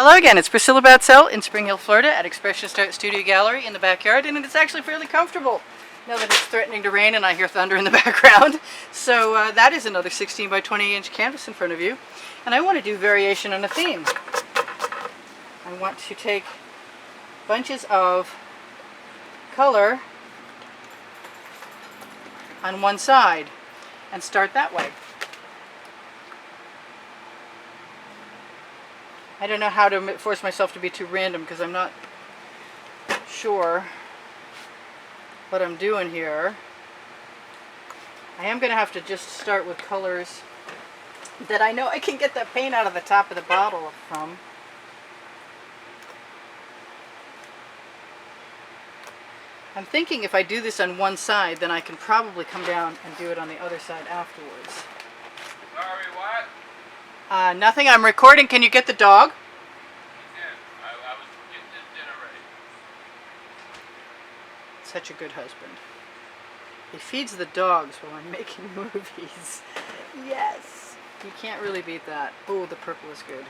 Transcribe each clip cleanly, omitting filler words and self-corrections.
Hello again, it's Priscilla Batzell in Spring Hill, Florida at Expressionist Art Studio Gallery in the backyard, and it's actually fairly comfortable now that it's threatening to rain and I hear thunder in the background. So that is another 16 by 20 inch canvas in front of you, and I want to do variation on a theme. I want to take bunches of color on one side and start that way. I don't know how to force myself to be too random because I'm not sure what I'm doing here. I am going to have to just start with colors that I know I can get that paint out of the top of the bottle from. I'm thinking if I do this on one side, then I can probably come down and do it on the other side afterwards. Sorry, what? Nothing. I'm recording. Can you get the dog? Yeah, I was getting this dinner ready. Such a good husband. He feeds the dogs while I'm making movies. Yes. You can't really beat that. Oh, the purple is good.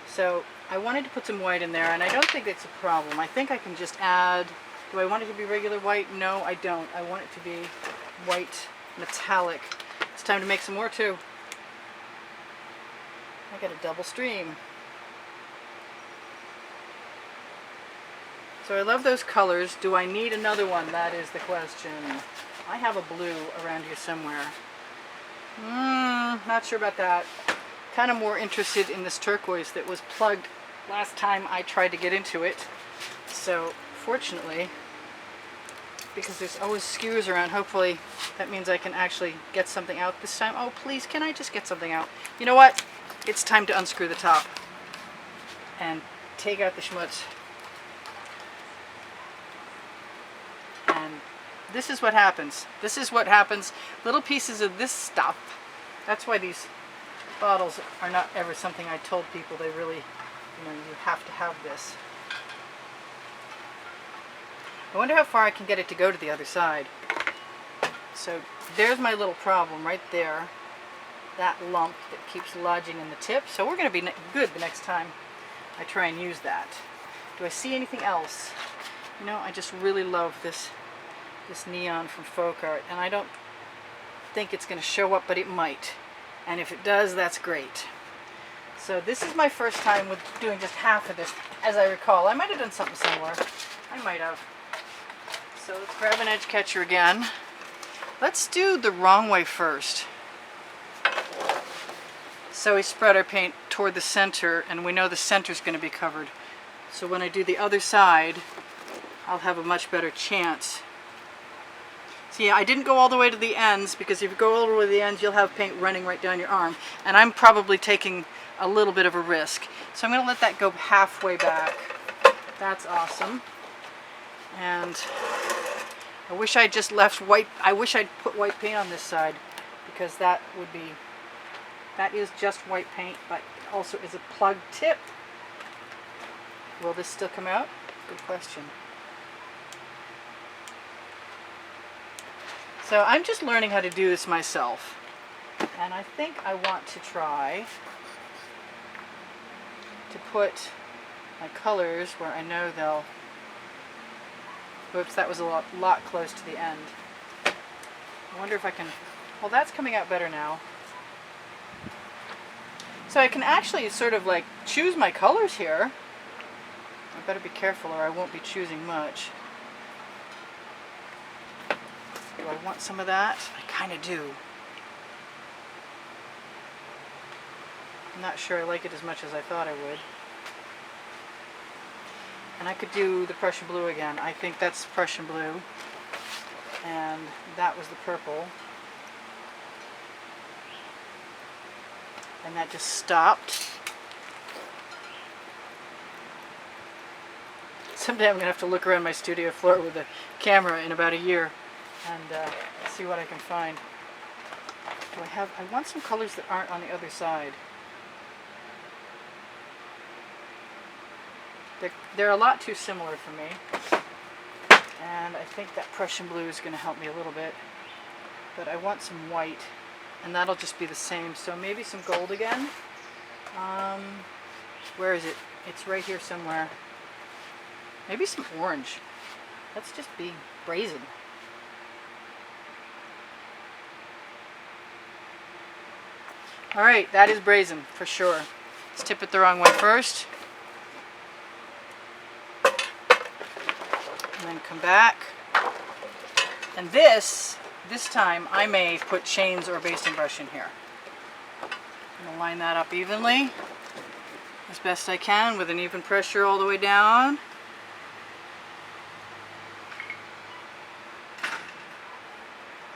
So I wanted to put some white in there, and I don't think it's a problem. I think I can just add... Do I want it to be regular white? No, I don't. I want it to be white metallic. It's time to make some more too. I got a double stream. So I love those colors. Do I need another one? That is the question. I have a blue around here somewhere. Not sure about that. Kind of more interested in this turquoise that was plugged last time I tried to get into it. So fortunately, because there's always skewers around, hopefully that means I can actually get something out this time. Oh please, can I just get something out? You know what? It's time to unscrew the top and take out the schmutz. And this is what happens. This is what happens. Little pieces of this stuff. That's why these bottles are not ever something I told people. They really, you have to have this. I wonder how far I can get it to go to the other side. So there's my little problem right there. That lump that keeps lodging in the tip. So we're going to be good the next time I try and use that. Do I see anything else? You know, I just really love this neon from Folk Art, and I don't think it's going to show up, but it might. And if it does, that's great. So this is my first time with doing just half of this, as I recall. I might have done something similar. I might have. So let's grab an edge catcher again. Let's do the wrong way first. So we spread our paint toward the center, and we know the center is going to be covered. So when I do the other side, I'll have a much better chance. See, I didn't go all the way to the ends, because if you go all the way to the ends, you'll have paint running right down your arm. And I'm probably taking a little bit of a risk. So I'm going to let that go halfway back. That's awesome. And I wish I'd just left white. I wish I'd put white paint on this side, because that would be... That is just white paint, but it also is a plug tip. Will this still come out? Good question. So I'm just learning how to do this myself. And I think I want to try to put my colors where I know they'll... Whoops, that was a lot close to the end. I wonder if I can... Well, that's coming out better now. So I can actually sort of like choose my colors here. I better be careful or I won't be choosing much. Do I want some of that? I kind of do. I'm not sure I like it as much as I thought I would. And I could do the Prussian blue again. I think that's Prussian blue. And that was the purple. And that just stopped. Someday I'm going to have to look around my studio floor with a camera in about a year and see what I can find. Do I want some colors that aren't on the other side. They're a lot too similar for me. And I think that Prussian blue is going to help me a little bit. But I want some white. And that'll just be the same. So maybe some gold again. Where is it? It's right here somewhere. Maybe some orange. Let's just be brazen. Alright, that is brazen for sure. Let's tip it the wrong way first. And then come back. And this time I may put chains or basting brush in here. I'm going to line that up evenly as best I can with an even pressure all the way down.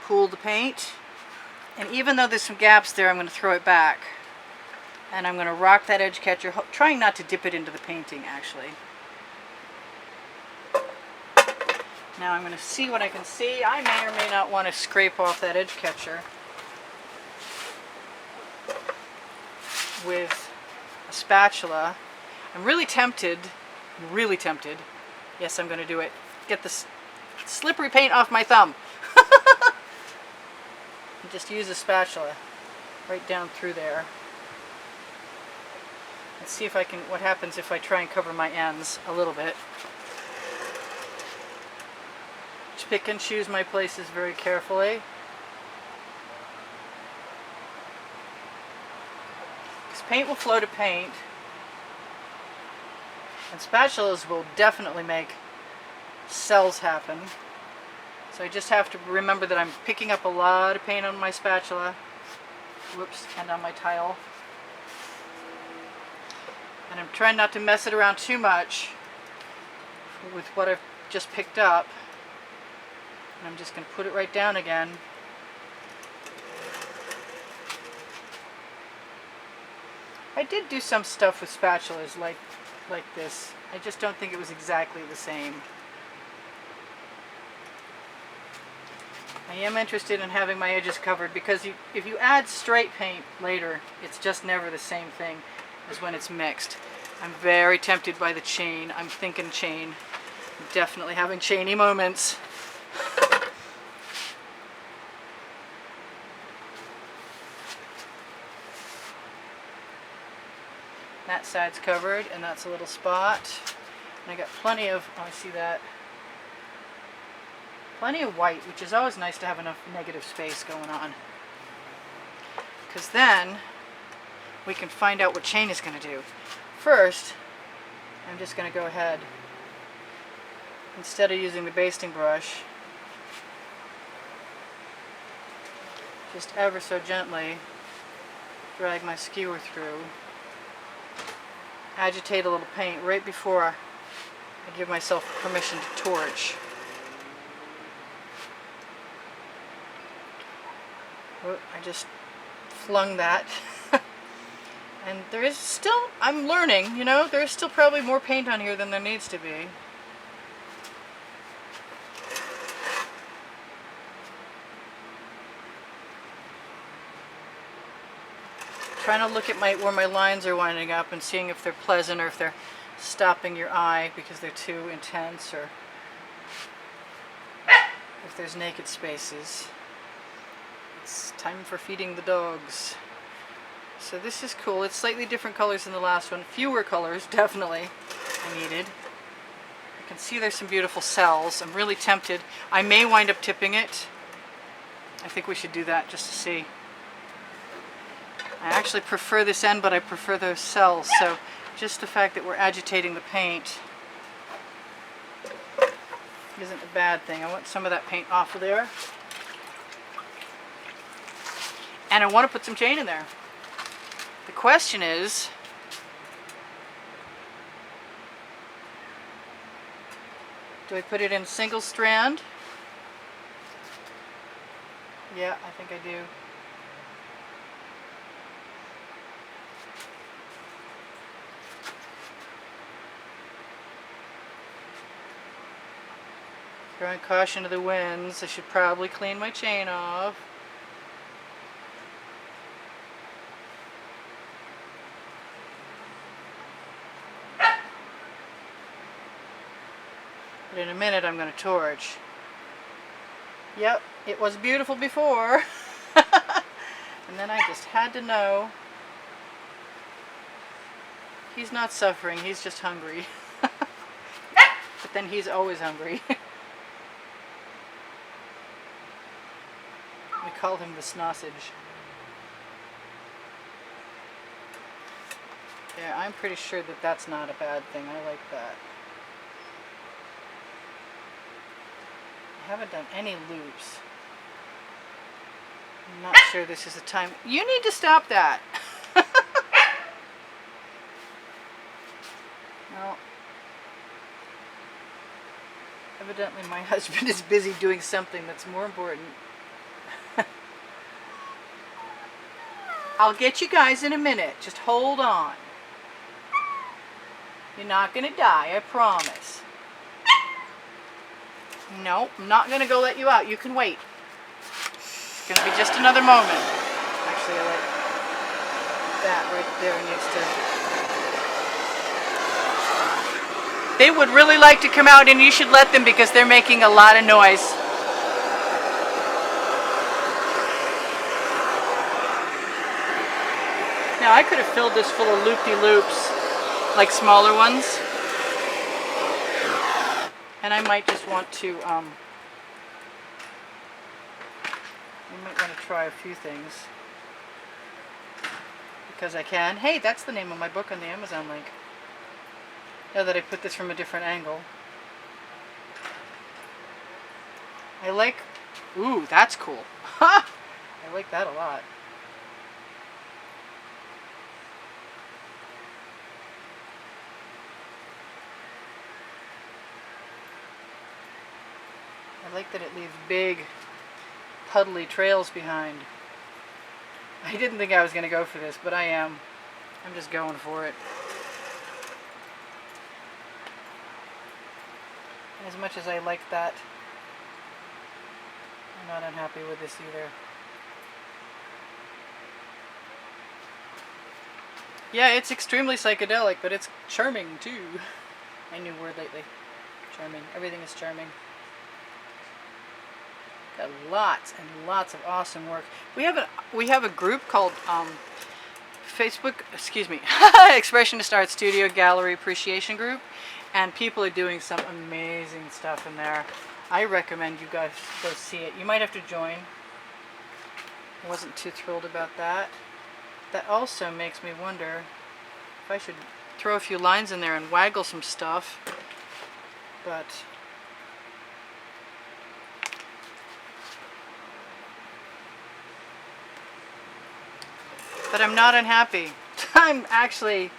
Pool the paint. And even though there's some gaps there, I'm going to throw it back. And I'm going to rock that edge catcher, trying not to dip it into the painting actually. Now I'm going to see what I can see. I may or may not want to scrape off that edge catcher with a spatula. I'm really tempted, yes, I'm going to do it, get the slippery paint off my thumb. And just use a spatula right down through there. Let's see if I can, what happens if I try and cover my ends a little bit. Just pick and choose my places very carefully. Because paint will flow to paint. And spatulas will definitely make cells happen. So I just have to remember that I'm picking up a lot of paint on my spatula. Whoops, and on my tile. And I'm trying not to mess it around too much with what I've just picked up. And I'm just going to put it right down again. I did do some stuff with spatulas like this. I just don't think it was exactly the same. I am interested in having my edges covered because if you add straight paint later, it's just never the same thing as when it's mixed. I'm very tempted by the chain. I'm thinking chain. I'm definitely having chainy moments. That side's covered, and that's a little spot. And I got plenty of, oh, I see that. Plenty of white, which is always nice to have enough negative space going on. Because then we can find out what chain is going to do. First, I'm just going to go ahead, instead of using the basting brush, just ever so gently drag my skewer through, agitate a little paint right before I give myself permission to torch. Oh, I just flung that. And there is still, I'm learning, you know, there's still probably more paint on here than there needs to be. Trying to look at where my lines are winding up and seeing if they're pleasant or if they're stopping your eye because they're too intense, or if there's naked spaces. It's time for feeding the dogs. So this is cool. It's slightly different colors than the last one. Fewer colors, definitely, I needed. You can see there's some beautiful cells. I'm really tempted. I may wind up tipping it. I think we should do that just to see. I actually prefer this end, but I prefer those cells. So just the fact that we're agitating the paint isn't a bad thing. I want some of that paint off of there. And I want to put some chain in there. The question is, do I put it in single strand? Yeah, I think I do. Throwing caution to the winds. I should probably clean my chain off. But in a minute I'm going to torch. Yep, it was beautiful before. And then I just had to know. He's not suffering, he's just hungry. But then he's always hungry. We call him the snossage. Yeah, I'm pretty sure that that's not a bad thing. I like that. I haven't done any loops. I'm not sure this is the time. You need to stop that. Well, evidently my husband is busy doing something that's more important. I'll get you guys in a minute. Just hold on. You're not going to die, I promise. No, I'm not going to go let you out. You can wait. It's going to be just another moment. Actually, I like that right there needs to... They would really like to come out, and you should let them because they're making a lot of noise. Now, I could have filled this full of loop-de-loops, like smaller ones. And I might just want to, I might want to try a few things. Because I can. Hey, that's the name of my book on the Amazon link. Now that I put this from a different angle. I like, ooh, that's cool. Ha! I like that a lot. I like that it leaves big, puddly trails behind. I didn't think I was going to go for this, but I am. I'm just going for it. As much as I like that, I'm not unhappy with this either. Yeah, it's extremely psychedelic, but it's charming too. My new word lately. Charming. Everything is charming. Got lots and lots of awesome work. We have a group called Expressionist Art Studio Gallery Appreciation Group, and people are doing some amazing stuff in there. I recommend you guys go see it. You might have to join. I wasn't too thrilled about that. That also makes me wonder if I should throw a few lines in there and waggle some stuff, but I'm not unhappy. I'm actually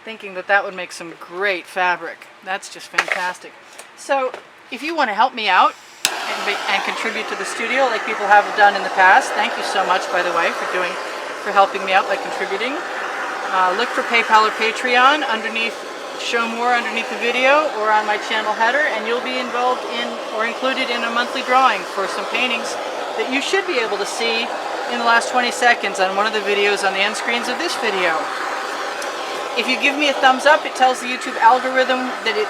thinking that that would make some great fabric. That's just fantastic. So if you want to help me out and contribute to the studio like people have done in the past, thank you so much, by the way, for helping me out by contributing. Look for PayPal or Patreon underneath, show more underneath the video or on my channel header, and you'll be involved in or included in a monthly drawing for some paintings that you should be able to see in the last 20 seconds on one of the videos on the end screens of this video. If you give me a thumbs up, it tells the YouTube algorithm that it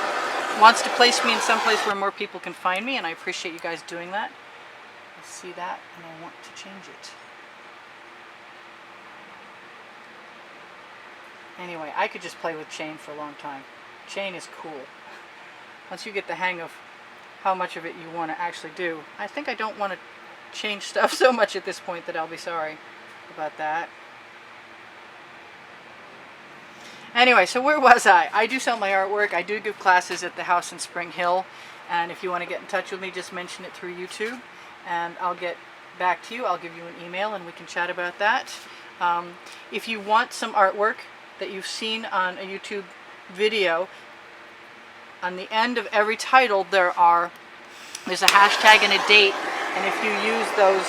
wants to place me in some place where more people can find me, and I appreciate you guys doing that. I see that, and I want to change it. Anyway, I could just play with chain for a long time. Chain is cool. Once you get the hang of how much of it you want to actually do. I think I don't want to change stuff so much at this point that I'll be sorry about that. Anyway, so where was I? I do sell my artwork. I do give classes at the house in Spring Hill, and if you want to get in touch with me, just mention it through YouTube and I'll get back to you. I'll give you an email and we can chat about that. If you want some artwork that you've seen on a YouTube video, on the end of every title there's a hashtag and a date, and if you use those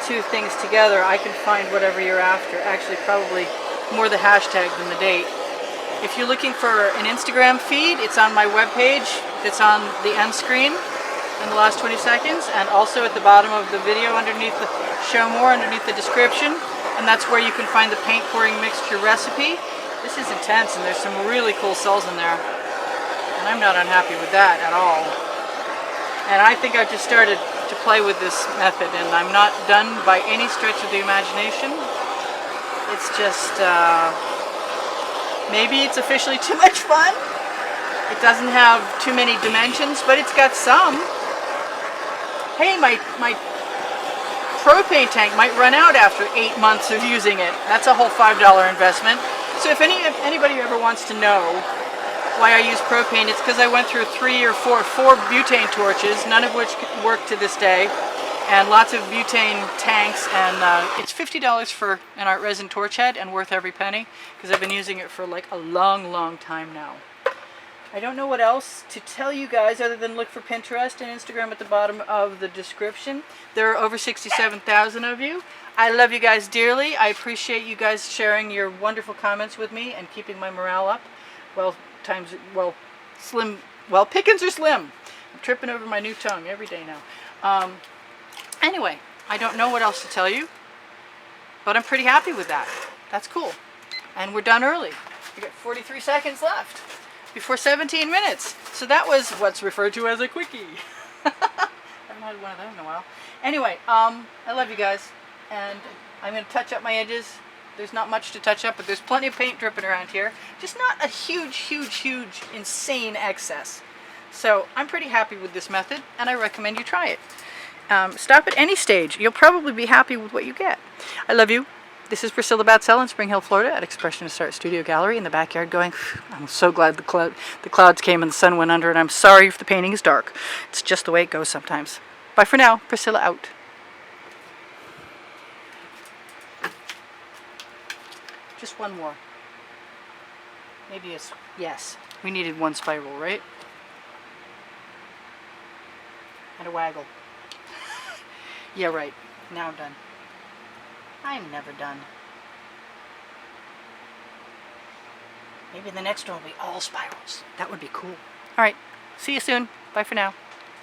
two things together, I can find whatever you're after. Actually, probably more the hashtag than the date. If you're looking for an Instagram feed, it's on my webpage. It's on the end screen in the last 20 seconds, and also at the bottom of the video underneath the show more, underneath the description, and that's where you can find the paint pouring mixture recipe. This is intense, and there's some really cool cells in there, and I'm not unhappy with that at all. And I think I've just started to play with this method, and I'm not done by any stretch of the imagination. It's just Maybe it's officially too much fun. It doesn't have too many dimensions, but it's got some. Hey, my propane tank might run out after 8 months of using it. That's a whole $5 investment. So if anybody ever wants to know why I use propane, it's because I went through four butane torches, none of which work to this day, and lots of butane tanks, and it's $50 for an art resin torch head and worth every penny because I've been using it for like a long time now. I don't know what else to tell you guys other than look for Pinterest and Instagram at the bottom of the description. There are over 67,000 of you. I love you guys dearly. I appreciate you guys sharing your wonderful comments with me and keeping my morale up. Well, pickings are slim. I'm tripping over my new tongue every day now. Anyway, I don't know what else to tell you, but I'm pretty happy with that. That's cool. And we're done early. We got 43 seconds left before 17 minutes. So that was what's referred to as a quickie. I haven't had one of those in a while. Anyway, I love you guys, and I'm going to touch up my edges. There's not much to touch up, but there's plenty of paint dripping around here. Just not a huge, insane excess. So I'm pretty happy with this method, and I recommend you try it. Stop at any stage. You'll probably be happy with what you get. I love you. This is Priscilla Batzell in Spring Hill, Florida at Expressionist Art Studio Gallery in the backyard going, I'm so glad the clouds came and the sun went under, and I'm sorry if the painting is dark. It's just the way it goes sometimes. Bye for now. Priscilla out. Just one more. Maybe it's, yes, we needed one spiral, right? And a waggle. Yeah, right. Now I'm done. I'm never done. Maybe the next one will be all spirals. That would be cool. All right. See you soon. Bye for now.